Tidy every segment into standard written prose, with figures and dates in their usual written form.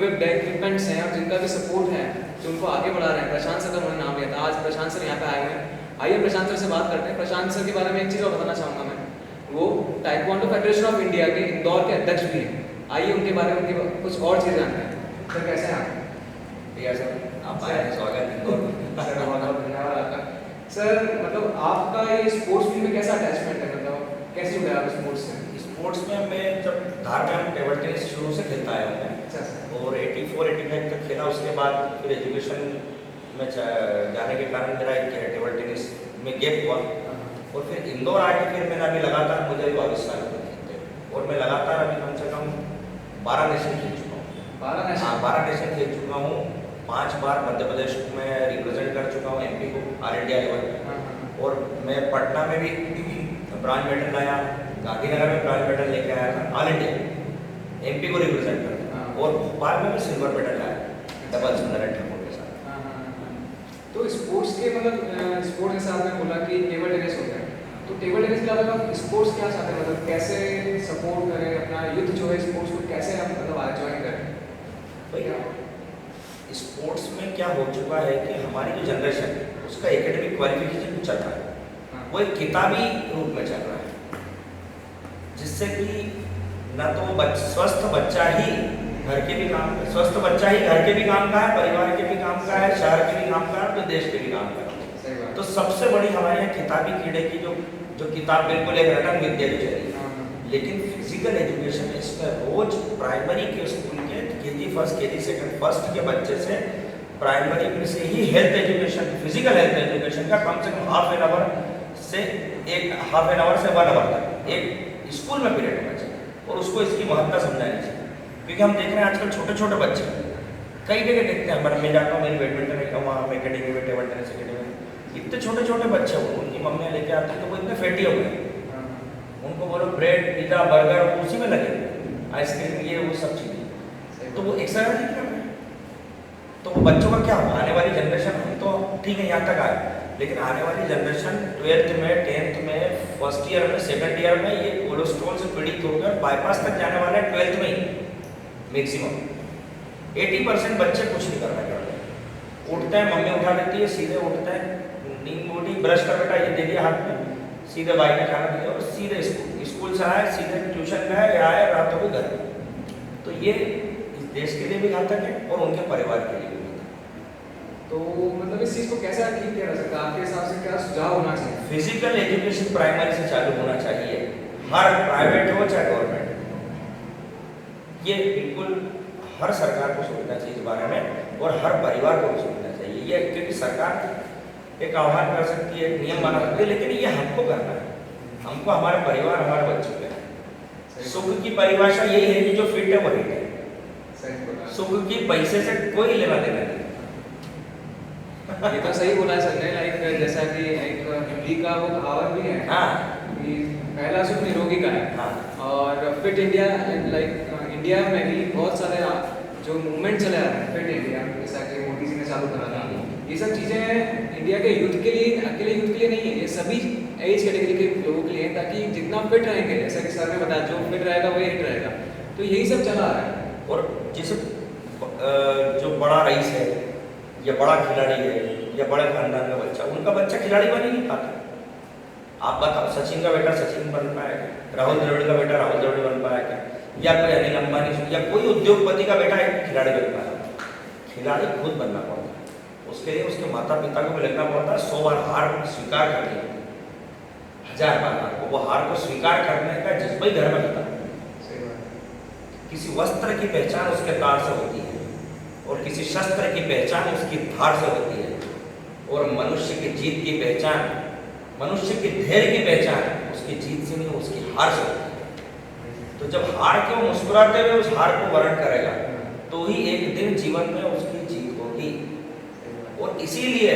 Equipped है, equipments हैं और जिनका भी सपोर्ट है, जो उनको आगे बढ़ा रहे हैं। प्रशांत सर का उन्होंने नाम लिया था, आज प्रशांत सर यहाँ पे आए हुए हैं। आइए प्रशांत सर से बात करते हैं। प्रशांत सर के बारे में एक चीज़ और बताना चाहूँगा मैं, वो ताइक्वांडो फेडरेशन ऑफ इंडिया के इंदौर के अध्यक्ष भी हैं। आइए उनके बारे में उनकी कुछ और चीज़ जानते हैं। सर कैसे हैं आप? भैया सर आप आए, स्वागत है इंदौर में। सर बहुत बहुत धन्यवाद आपका। सर मतलब आपका ये स्पोर्ट्स फील्ड में कैसा अटैचमेंट है, मतलब कैसे जुड़े आप स्पोर्ट्स से? स्पोर्ट्स में मैं जब धार में टेबल टेनिस शुरू से खेलता आया हूँ मैं, अच्छा सर। और 84-85 तक खेला। उसके बाद फिर एजुकेशन में जाने के कारण मेरा एक टेबल टेनिस में गैप हुआ, और फिर इंदौर आके फिर मैंने अभी लगातार, मुझे 22 साल हो गए खेलते हुए, और मैं लगातार अभी कम से कम 12 नेशन खेल चुका हूँ। 12 नेशन? हाँ 12 नेशन खेल चुका हूँ। 5 बार मध्य प्रदेश में रिप्रेजेंट कर चुका हूँ, MP को ऑल इंडिया लेवल में। और मैं पटना में भी ब्रॉन्ज मेडल लाया, गांधीनगर में ब्रॉन्ज मेडल लेके आया था ऑल इंडिया, MP को रिप्रेजेंट करता, और भोपाल में भी सिल्वर मेडल लाया डबल सुंदर ठाकुर के साथ। तो स्पोर्ट्स के मतलब स्पोर्ट्स जैसे आपने बोला कि टेबल टेनिस होता है, तो टेबल टेनिस के अलावा आप स्पोर्ट्स क्या चाहते हैं, मतलब कैसे सपोर्ट करें अपना यूथ जो है स्पोर्ट्स को, कैसे आप मतलब ज्वाइन करें? भैया स्पोर्ट्स में क्या हो चुका है कि हमारी जो जनरेशन है उसका एकेडमिक क्वालिफिकेशन चल रहा है, वो एक किताबी रूप में चल रहा है, जिससे कि न तो स्वस्थ बच्चा ही घर के भी काम, स्वस्थ बच्चा ही घर के भी काम का है, परिवार के भी काम का है, शहर के भी काम का है, तो देश के भी काम का है। तो सबसे बड़ी हमारे यहाँ किताबी कीड़े की जो किताब बिल्कुल एक रटन विद्या जो चल रही है, लेकिन फिजिकल एजुकेशन इसमें रोज प्राइमरी के स्कूल के KG first KG second first के बच्चे से प्राइमरी में से ही health education, physical health education का कम से कम हाफ एन आवर से 1 आवर तक एक स्कूल में पीरियड होना चाहिए, और उसको इसकी महत्ता समझानी चाहिए। क्योंकि हम देख रहे हैं आजकल छोटे छोटे बच्चे कई जगह देखते हैं, मैं जाता हूँ, मेरी बैडमिंटन है वहाँ हम एकेडमी में, टेबल टेनिस एकेडमी में, इतने छोटे छोटे बच्चे हो, उनकी मम्मियाँ लेके आती हैं, तो वो इतने फैटी हो गए, उनको बोलो ब्रेड पिज़्ज़ा बर्गर उसी में लगे, आइसक्रीम ये वो सब चीज़ें, तो वो एक्सरसाइज नहीं कर रहे। तो वो बच्चों का क्या होगा, आने वाली जनरेशन, हम तो ठीक है यहाँ तक आए, लेकिन आने वाली जनरेशन 12th में 10th में फर्स्ट ईयर में सेकंड ईयर में ये कोलेस्ट्रॉल से पीड़ित होकर बाईपास तक जाने वाला है 12th में ही मैक्सिमम। 80% बच्चे कुछ नहीं करना चाहते, उठते हैं मम्मी उठा देती है, सीधे उठते हैं, नींद उठी, ब्रश कर बेटा ये दे दिया हाथ में, सीधे बाइक में खाना दिया और सीधे स्कूल से आए, सीधे ट्यूशन गए, आए रातों को घर। तो ये इस देश के लिए भी घातक है और उनके परिवार के लिए भी घातक है। तो मतलब इस चीज़ को कैसे ठीक किया जा सकता है, आपके हिसाब से क्या सुझाव होना चाहिए? फिजिकल एजुकेशन प्राइमरी से चालू होना चाहिए, हर प्राइवेट हो चाहे गवर्नमेंट, ये बिल्कुल हर सरकार को सोचना चाहिए इस बारे में, और हर परिवार को सोचना चाहिए ये, क्योंकि सरकार एक आह्वान कर सकती है, एक नियम बना सकती है, लेकिन ये हमको करना है, हमको हमारे परिवार हमारे बच्चों के। सुख की परिभाषा यही है कि जो फिट है वो हिट है, सुख की पैसे से कोई लेना देना नहीं। ये तो सही बोला सर ने, लाइक जैसा कि एक हिंदी का वो कहावत भी है, हाँ कि पहला सुख निरोगी का है। हाँ। और फिट इंडिया, लाइक इंडिया में भी बहुत सारे जो मूवमेंट चले आ रहे हैं, फिट इंडिया जैसा कि मोदी जी ने चालू करा था, ये सब चीज़ें इंडिया के यूथ के लिए, अकेले यूथ के लिए नहीं है, ये सभी एज कैटेगरी के लोगों के लिए, ताकि जितना फिट रहेंगे, जैसा कि सर ने बताया, जो फिट रहेगा वही हिट रहेगा, तो यही सब चला आ रहा है। और जिस जो बड़ा रईस है या बड़ा खिलाड़ी है या बड़े खानदान का बच्चा, उनका बच्चा खिलाड़ी बन ही नहीं पाता। आप बताओ, सचिन का बेटा सचिन बन पाएगा, राहुल द्रविड़ का बेटा राहुल द्रविड़ बन पाएगा, या कोई अनिल अंबानी या कोई उद्योगपति का बेटा एक खिलाड़ी बन पाएगा? खिलाड़ी खुद बनना पड़ता है, उसके लिए उसके माता पिता को भी लगना पड़ता है, 100 बार हार स्वीकार करनी है, 1000 बार हार को, वो हार को स्वीकार करने का जज्बा ही घर में होता है। किसी वस्त्र की पहचान उसके तार से होती है, और किसी शस्त्र की पहचान उसकी धार से होती है, और मनुष्य की जीत की पहचान, मनुष्य के धैर्य की पहचान उसकी जीत से नहीं, उसकी हार से होती है। तो जब हार के वो मुस्कुराते हुए उस हार को वर्ण करेगा, तो ही एक दिन जीवन में उसकी जीत होगी। और इसीलिए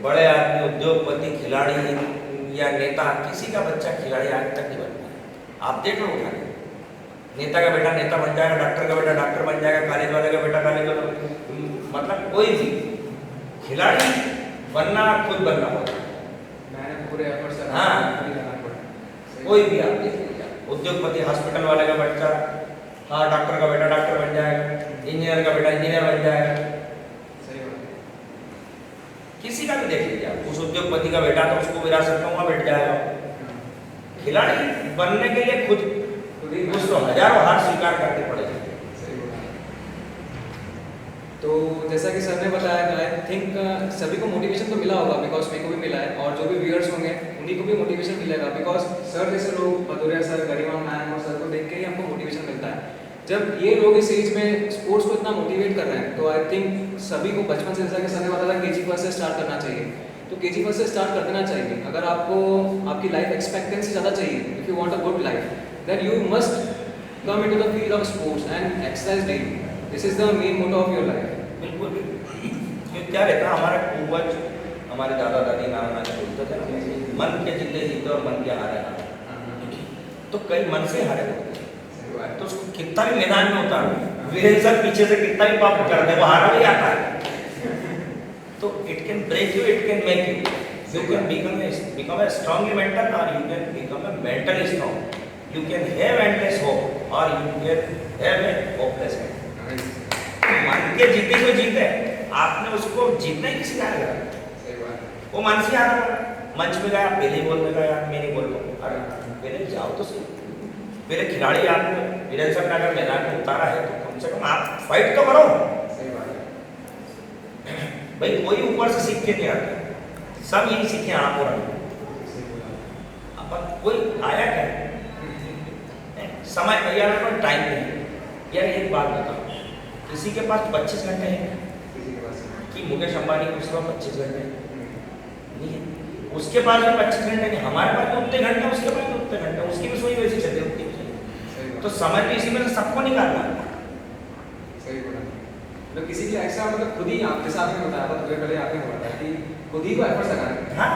बड़े आदमी, उद्योगपति, खिलाड़ी या नेता, किसी का बच्चा खिलाड़ी आज तक नहीं बन पाया। आप देख लो, उठा के नेता का बेटा नेता बन जाएगा, डॉक्टर का बेटा डॉक्टर बन जाएगा, कॉलेज वाले का बेटा कॉलेज वाला, मतलब कोई भी खिलाड़ी बनना खुद बनना होता है, मैंने पूरे एफर्ट से। हाँ, कोई भी आप देख लीजिए, उद्योगपति हॉस्पिटल वाले का बच्चा, हाँ डॉक्टर का बेटा डॉक्टर बन जाएगा, इंजीनियर का बेटा इंजीनियर बन जाएगा। सही बात है। किसी का भी देख लीजिए आप, उस उद्योगपति का बेटा तो उसको विरासत में वहाँ बैठ जाएगा। खिलाड़ी बनने के लिए खुद खुद ही उसको हजारों हार स्वीकार करने पड़ेंगे। सही बोला। तो जैसा कि सर ने बताया, आई थिंक सभी को मोटिवेशन तो मिला होगा, बिकॉज मेरे को भी मिला है, और जो भी व्यूअर्स होंगे उन्हीं को भी मोटिवेशन मिलेगा, बिकॉज सर जैसे लोग, भदौरिया सर, गरिमा मैम और सर को देख के ही हमको मोटिवेशन मिलता है। जब ये लोग इस एज में स्पोर्ट्स को इतना मोटिवेट कर रहे हैं, तो आई थिंक सभी को बचपन से, जैसा कि सर ने बताया, केजी फर्स्ट से स्टार्ट करना चाहिए। तो केजी फर्स्ट से स्टार्ट कर देना चाहिए। अगर आपको आपकी लाइफ एक्सपेक्टेंसी ज़्यादा चाहिए, if you want a good life, then you must come into the field of sports and exercise daily. This is the main motto of your life. बिल्कुल। ये क्या रहता है, हमारे पूर्वज, हमारे दादा दादी नाना नानी बोलते थे ना, मन के जीते जीते और मन के हारे हारे। तो कई मन से हारे होते हैं, तो उसको कितना भी मैदान में उतारो, वीरेंद्र सर पीछे से कितना भी पाप कर दे, वो हारा भी आता है। तो it can break you, it can make you. You can become a strongly mental, or you can become a mentally strong. You can have endless hope, or you can have a hopeless mind. मन के जीते जो जीते, आपने उसको जीतना ही किसी का हारेगा। वो मन से हारा, मंच पे गया, पहले ही बोलने का यार मैं नहीं बोल रहा हूँ, अरे पहले जाओ तो सही। पहले खिलाड़ी आपने वीरेंद्र सर ने अगर मैदान में उतारा है, तो कम से कम आप फाइट तो करो। सही बात है। भाई कोई ऊपर से सीख के नहीं आता, सब यही सीखे आप और अपन। कोई आया क्या समय, यार पर टाइम नहीं। यार एक बात बताओ, किसी के पास 25 घंटे हैं कि मुकेश अंबानी को उसके पास 25 घंटे नहीं है, उसके पास भी 25 घंटे नहीं, हमारे पास भी उतने घंटे, उसके पास भी उतने घंटे, उसकी भी सोई वैसी चलती है, उतनी भी चलती। तो समय तो इसी में से सबको निकालना। सही बोला। मतलब किसी की ऐसा, मतलब खुद ही आप, जैसा आपने बताया था, तो पहले आपने बताया कि खुद ही को एफर्ट्स लगाना है। हाँ,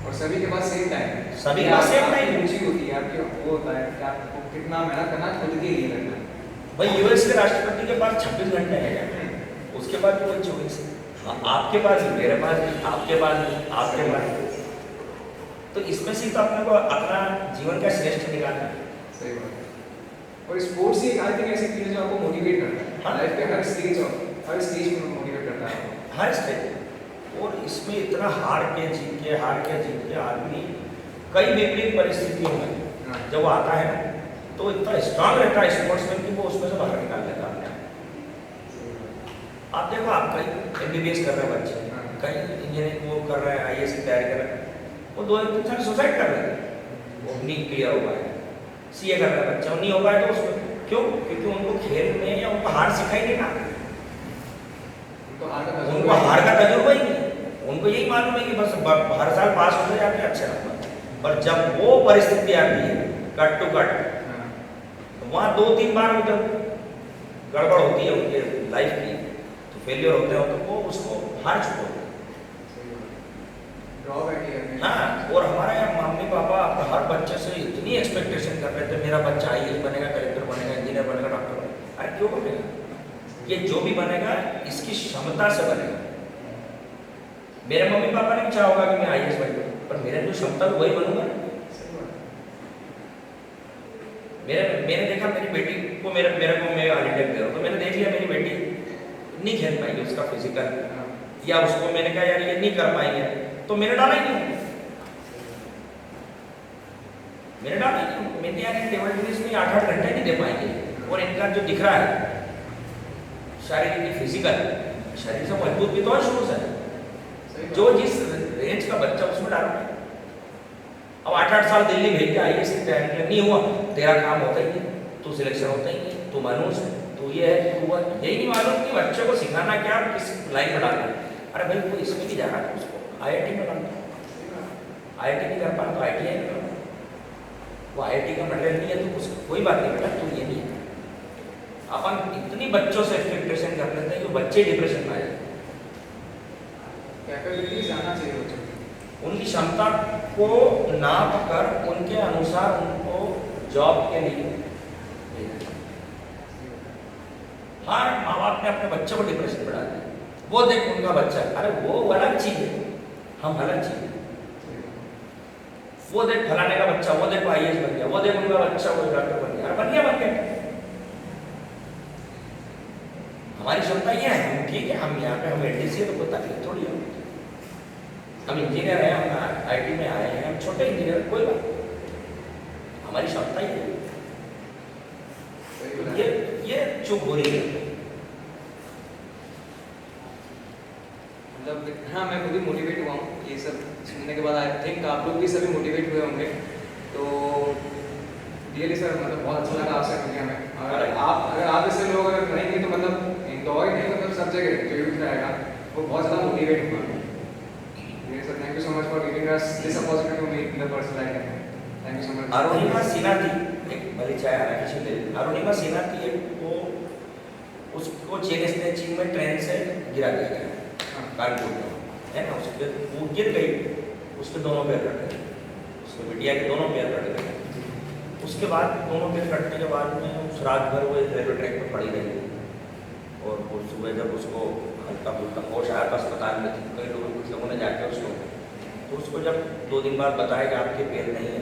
और सभी के पास सेम टाइम, सभी के पास सेम टाइम रुचि होती है आपकी, वो होता है कि आपको कितना मेहनत करना है खुद के लिए करना है। भाई यूएस के राष्ट्रपति के पास 26 घंटे हैं, उसके पास भी कोई 24 है, आपके पास भी, मेरे पास भी, आपके पास भी, आपके पास भी। तो इसमें से तो अपने को अपना जीवन का श्रेष्ठ निकालना है। सही बात है। और स्पोर्ट्स ही आई थिंक ऐसी चीज़ है जो आपको मोटिवेट करता है। हाँ, लाइफ के हर स्टेज में मोटिवेट करता है आपको। हर स्टेज। और इसमें इतना हार के जीत के आदमी कई विपरीत परिस्थितियों में जब वो आता है ना, तो इतना स्ट्रांग रहता है स्पोर्ट्समैन कि वो उसमें से बाहर निकाल लेता है। आप देखो, आप कई एमबीबीएस कर रहे हैं बच्चे, कई इंजीनियरिंग वो कर रहे हैं, आईएएस की तैयारी कर रहे हैं, वो 2 साल सुसाइड कर रहे हैं, वो नहीं क्लियर हो पाए। सीए कर रहे हैं बच्चा, नहीं हो पाए तो उसमें क्यों? क्योंकि उनको खेल में या उनको हार सिखाई नहीं ना, उनको हार का तजुर्बा ही नहीं। उनको यही मालूम है कि बस हर साल पास हो जाते हैं, अच्छा नंबर। पर जब वो परिस्थिति आती है कट टू कट, वहाँ 2-3 बार जब गड़बड़ होती है उनके लाइफ की, तो फेलियर होते हैं, तो वो उसको हार चुके होते हैं। हाँ, और हमारे यहाँ मम्मी पापा हर बच्चे से इतनी एक्सपेक्टेशन कर रहे थे, मेरा बच्चा आईएएस बनेगा, कलेक्टर बनेगा, इंजीनियर बनेगा, डॉक्टर बनेगा। अरे क्यों बनेगा? ये जो भी बनेगा इसकी क्षमता से बनेगा। मेरे मम्मी पापा ने भी चाहा होगा कि मैं आईएएस बन जाऊँ, पर मेरे जो क्षमता वही बनूंगा। मैंने देखा मेरी बेटी को, मेरे को मैं आर्किटेक्ट दे रहा हूँ, तो मैंने देख लिया मेरी बेटी नहीं खेल पाएगी, उसका फिजिकल, या उसको मैंने कहा यार ये नहीं कर पाएंगे, तो मैंने डाला ही नहीं। मैंने यार टेबल टेनिस में 8-8 घंटे नहीं दे पाएंगे, और इनका जो दिख रहा है शारीरिक फिजिकल, शरीर से मजबूत भी तो है शुरू से, जो जिस रेंज का बच्चा उसमें डालो। अब 8-8 साल दिल्ली भेज के आईएएस की तैयारी के लिए नहीं हुआ, तेरा काम होता ही नहीं, तू सिलेक्शन होता ही नहीं, तू मनुष्य है, तू ये है, तू हुआ, यही नहीं मालूम कि बच्चों को सिखाना क्या, किस लाइन में डालना। अरे भाई वो इसमें नहीं जा रहा, उसको आईआईटी में डालना, आईआईटी नहीं कर पा तो आईटीआई में डालना, वो आईआईटी का मटेरियल नहीं है तो उसको कोई बात नहीं बेटा, तू ये नहीं है। अपन इतनी बच्चों से एक्सपेक्टेशन कर लेते हैं कि बच्चे डिप्रेशन में आ जाते हैं। कैपेबिलिटीज आना चाहिए बच्चों की, उनकी क्षमता को नाप कर उनके अनुसार उनको जॉब के लिए। हर माँ बाप ने अपने बच्चे को डिप्रेशन में डाल दिया, वो देख उनका बच्चा, अरे वो अलग चीज है, हम अलग चीज है। वो देख फलाने का बच्चा, वो देखो आईएएस बन गया, वो देख उनका बच्चा वो डॉक्टर बन गया, बन गया। हमारी क्षमता ये है, हम ठीक है, हम यहाँ पे हम एलडीसी है तो कोई तकलीफ थोड़ी है। हम इंजीनियर हैं, हम आईटी में आए हैं, हम छोटे इंजीनियर, कोई बात नहीं। हमारी क्षमता ही है। सही बोला। ये चुप हो रही है। मतलब हाँ, मैं खुद ही मोटिवेट हुआ हूँ ये सब सुनने के बाद। आई थिंक आप लोग भी सभी मोटिवेट हुए होंगे। तो रियली सर मतलब बहुत अच्छा लगा आपसे मिलके हमें। अगर आप जैसे लोग अगर रहेंगे तो मतलब इंदौर ही नहीं, मतलब सब जगह जो यूथ रहेगा वो बहुत ज़्यादा मोटिवेट होगा। Sir thank you so much for giving us this opportunity to meet in the person like. Thank you so much. Arunima Sinha थी, एक भली चाय आ रहा है, अरुणिमा सिन्हा थी एक, वो उसको चेन स्नैचिंग में ट्रेन से गिरा दिया गया कानपुर में, है ना। उसके वो गिर गई, उसके दोनों पैर कट गए, उसके बिटिया के दोनों पैर कट गए। उसके बाद दोनों पैर कटने के बाद में उस रात भर वो रेलवे ट्रैक पर पड़ी रही, और वो सुबह जब उसको हल्का फुल्का होश आया तो अस्पताल में थी। कई लोगों कुछ लोगों ने जाके उसको जब 2 दिन बाद बताया कि आपके पैर नहीं है,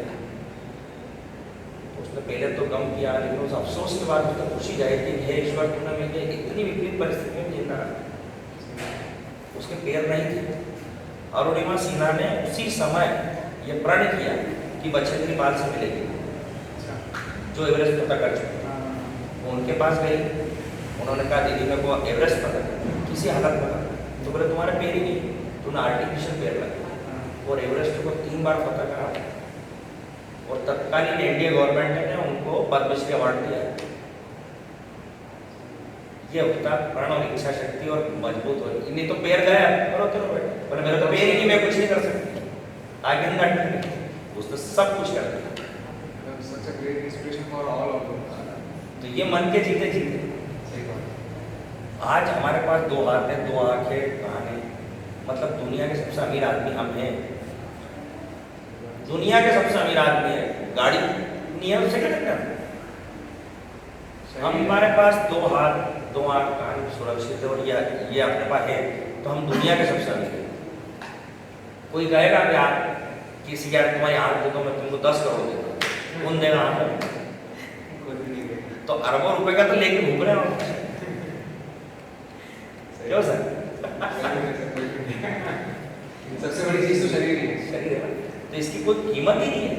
तो उसने पहले तो गम किया, लेकिन उस अफसोस के बाद उसने खुशी जाहिर की, हे ईश्वर तुमने मुझे इतनी विपरीत परिस्थिति में जिंदा रखा। उसके पैर नहीं थे। अरुणिमा सिन्हा ने उसी समय ये प्रण किया कि बछेंद्री पाल से मिलेगी, जो एवरेस्ट पता कर चुके। वो उनके पास गई, उन्होंने कहा दीदी मेरे को एवरेस्ट पता कर, किसी हालत में करना। तो बोले तुम्हारे पैर ही नहीं, तुमने आर्टिफिशियल पैर लगा। और एवरेस्ट को 3 बार पता करा, और तत्कालीन इंडिया गवर्नमेंट ने उनको पद्मश्री अवार्ड दिया। ये होता प्रण और इच्छा शक्ति और मजबूत हो। नहीं तो पैर गया, करो चलो बेटा, बोले मेरे तो पैर ही नहीं, मैं कुछ नहीं कर सकती। आगे नहीं, उसने सब कुछ कर दिया। Such a great inspiration for all of us. तो ये मन के जीते जीते। सही बात। आज हमारे पास 2 हाथ हैं, 2 आंखें, कान हैं, मतलब दुनिया के सबसे अमीर आदमी हम हैं। दुनिया के सबसे अमीर आदमी है, गाड़ी नहीं है उससे क्या करना। हमारे पास 2 हाथ, 2 आंख, कान सुरक्षित है, और ये अपने पास है, तो हम दुनिया के सबसे अमीर हैं। कोई कहेगा कि आप किसी यार तुम्हारी हाथ दे दो मैं तुमको 10 करोड़ देता हूँ, कौन देगा हाथ? तो अरबों रुपए का तो लेके घूम रहे हो क्यों सर? सबसे बड़ी चीज तो शरीर ही है। शरीर है, तो इसकी कोई कीमत ही नहीं है।